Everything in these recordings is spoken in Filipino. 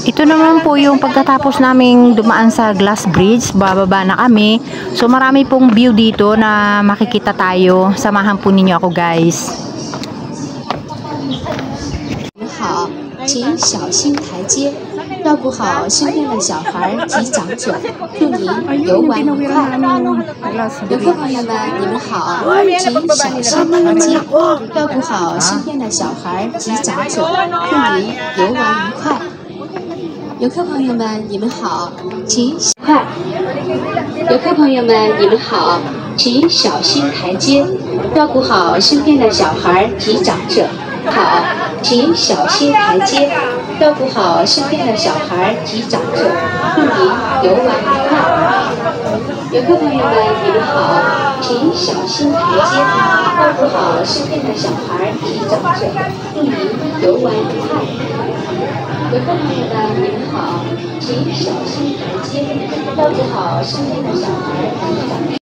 Ito naman po yung pagkatapos naming dumaan sa Glass Bridge, bababa na kami. So marami pong view dito na makikita tayo. Samahan po ninyo ako, guys. 好，请小心台阶，照顾好身边的小孩及长者，祝您游玩愉快。游客朋友们，你们好，请小心台阶，照顾好身边的小孩及长者，祝您游玩愉快。游客朋友们，你们好，请快。游客朋友们，你们好，请小心台阶，照顾好身边的小孩及长者。好，请小心台阶，照顾好身边的小孩及长者，祝您游玩愉快。游客朋友们，你们好，请小心台阶，照顾好身边的小孩及长者，祝您游玩愉快。游客朋友们，你们好，请小心台阶，照顾好身边的小孩及长者。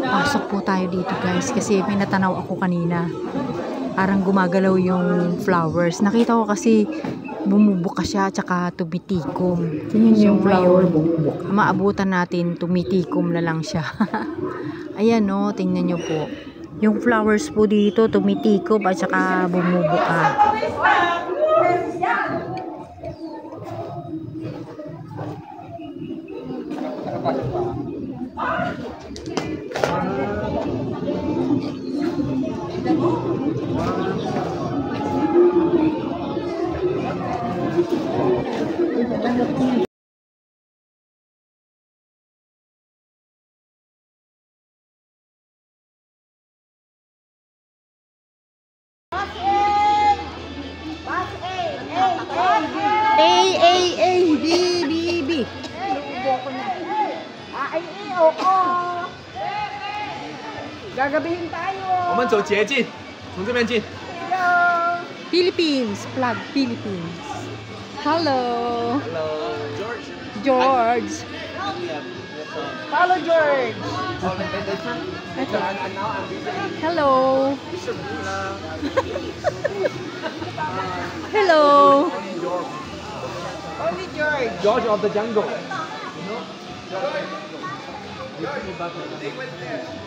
Pasok po tayo dito, guys, kasi may natanaw ako kanina. Parang gumagalaw yung flowers. Nakita ko kasi bumubuka siya tsaka tumitikom. Tingin yung flower ngayon, bumubuka. maabutan natin, tumitikom na lang siya. Ayan, no, tingnan nyo po. Yung flowers po dito tumitikom at saka bumubuka. B. Gagabihin tayo. 我们走捷径，从这边进。Philippines, flag Philippines. Hello. Hello, George. George. Follow George. Hello. Hello. Only George. George of the jungle.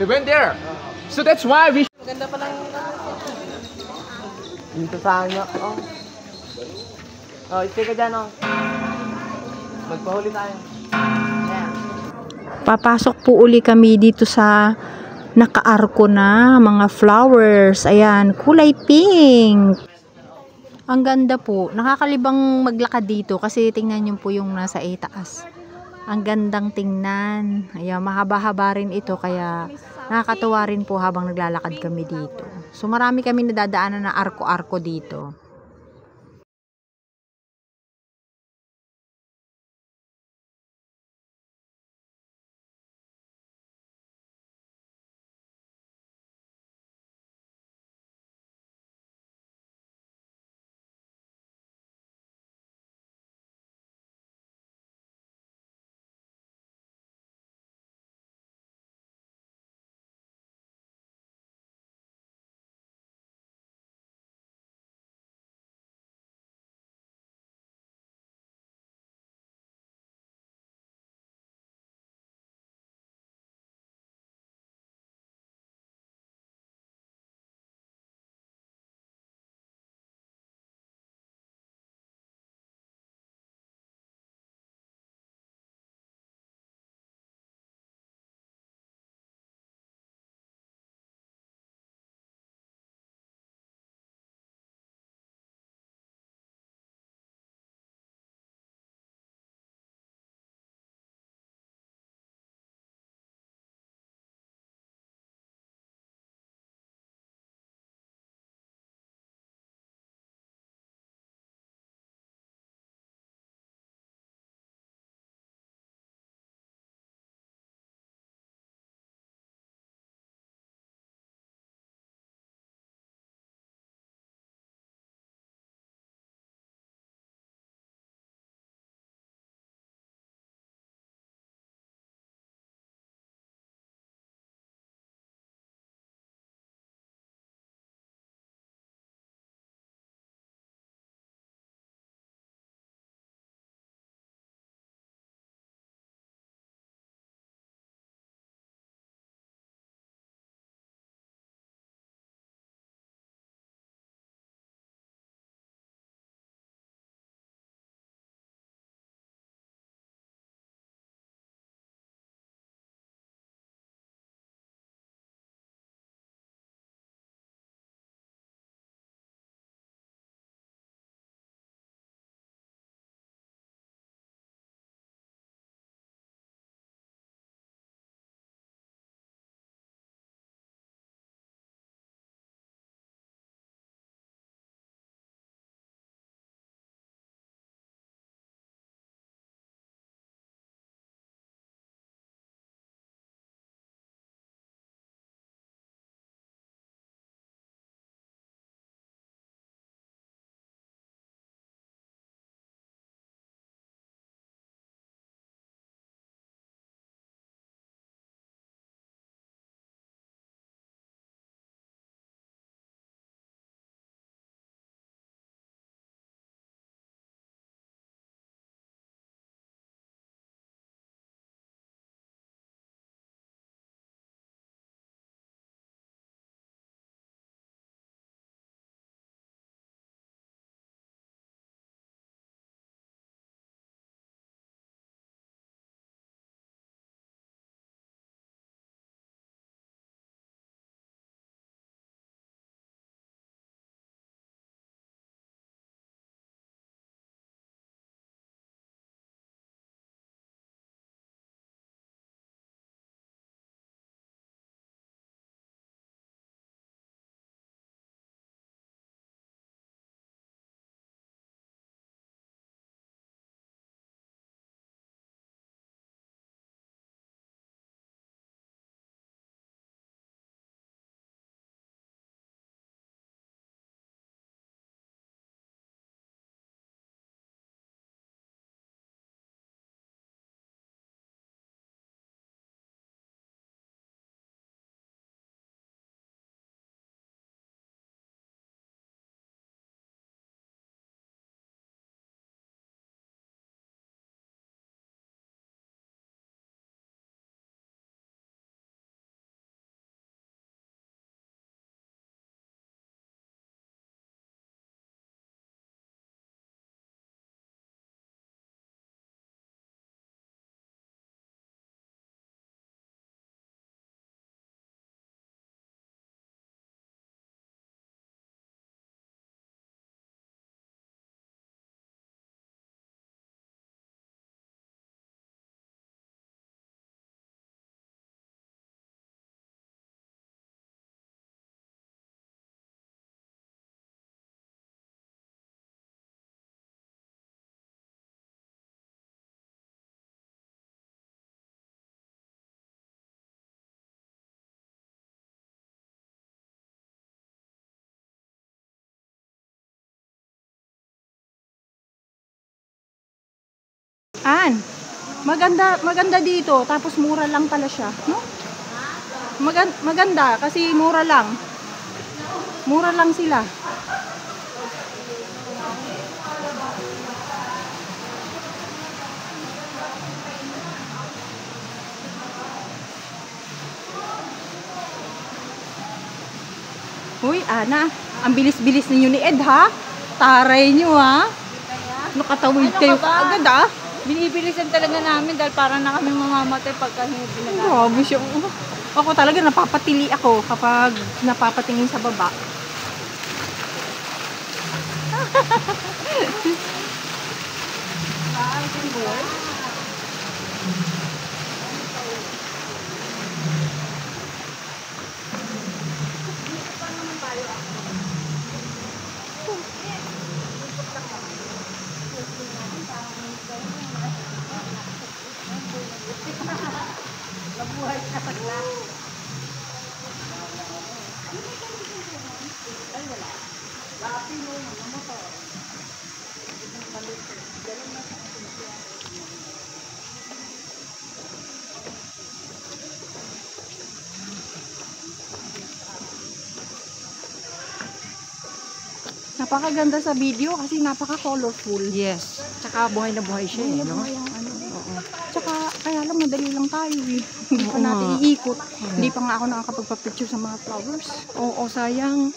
They went there. So that's why we. Maganda pa lang. Dito sa akin, oh. Oh, stay ka dyan, oh. Magpahuli tayo. Yeah. Papasok po uli kami dito sa nakaarko na mga flowers. Ayan, kulay pink. Ang ganda po. Nakakalibang maglakad dito kasi tingnan nyo po yung nasa itaas. Ang gandang tingnan. Ayan, mahaba-haba rin ito kaya nakakatuwa rin po habang naglalakad kami dito. So marami kami nadadaanan na arko-arko dito. Maganda dito. Tapos mura lang pala siya. No? Maganda kasi mura lang. Mura lang sila. Uy, Ana, ang bilis-bilis ninyo ni Ed, ha? Taray nyo, ha? Nakatawid kayo agad, ha? Binibilisan talaga namin dahil parang na kami mamamatay pagka hindi binagay. Grabe siya. Ako talaga napapatili ako kapag napapatingin sa baba. Napakaganda sa video kasi napaka-colorful. Yes. Tsaka buhay na buhay siya eh, no? Oo. Tsaka kaya lang madali lang tayo eh. Hindi pa natin iikot. Hindi pa nga ako nakakapagpa-picture sa mga flowers. Oo, sayang.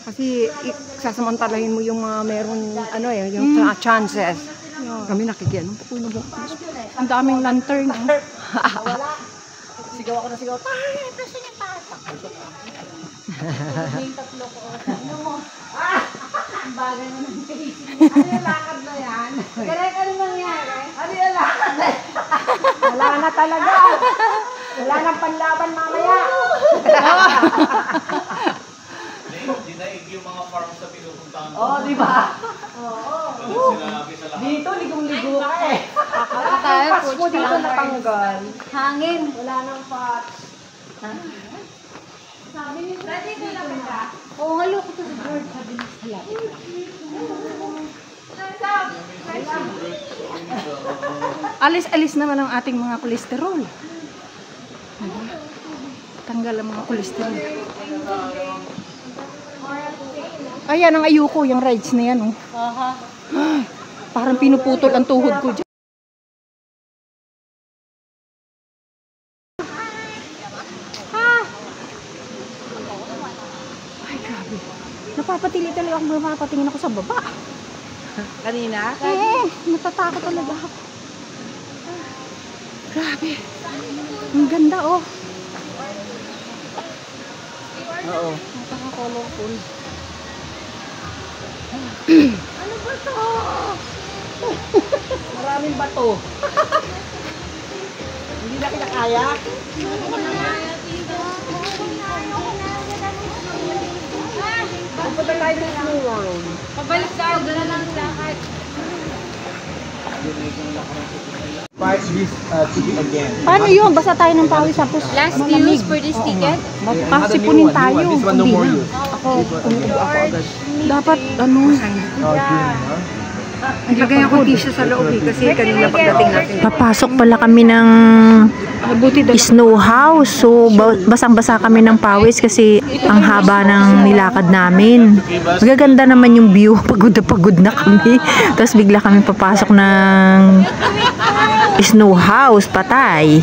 Kasi sasamantalahin mo yung meron ano eh, yung chances. Kami nakikiano po puno mo. Ang daming lantern. Sigaw ako na sigaw. Kasi niya tatak. Yung tatlo ko. Ano mo? Ang bagay mo ng face. Ano yung lakad na yan? Ano nangyari? Ano yung lakad na yan? Wala na talaga. Wala nang panlaban mamaya. Dinaig yung mga farm sa pinupuntahan ko. Oo, di ba? Sinabi sa lahat. Dito, ligong-ligo ka eh. Wala tayo, Patch mo dito natanggal. Hangin. Wala nang patch. Sabi niyo, ready ko lang ka? Oo, halo ko to sa bird. Sabi niyo, halapit lang. Alis-alis naman ang ating mga kolesterol. Tanggal ang mga kolesterol. Ayan ang ayuko, yung rides na yan, oh. Parang pinuputol ang tuhod ko dyan. Ay, grabe. Napapatili talaga ako, mapapatingin ako sa baba. Kanina? Natatakot talaga ako. Grabe. Ang ganda, oh. Oo. Napaka-colorful. Ano ba to? Maraming bato. Hindi na kinakaya? Pupunta tayo sa Disney World. Pabalik sa ako, gano'n lang lakad. Price this ticket again. Paano yun? Basta tayo ng pawis tapos Last use for this ticket? Sipunin tayo. This one no more Hindi na. use. Dapat, ano, Ilagay ako tissue sa loob eh, kasi kanina pagdating natin. papasok pala kami ng snow house. So, basang-basa kami ng pawis kasi ang haba ng nilakad namin. Magaganda naman yung view. Pagod na kami. Tapos bigla kami papasok ng snow house. Patay.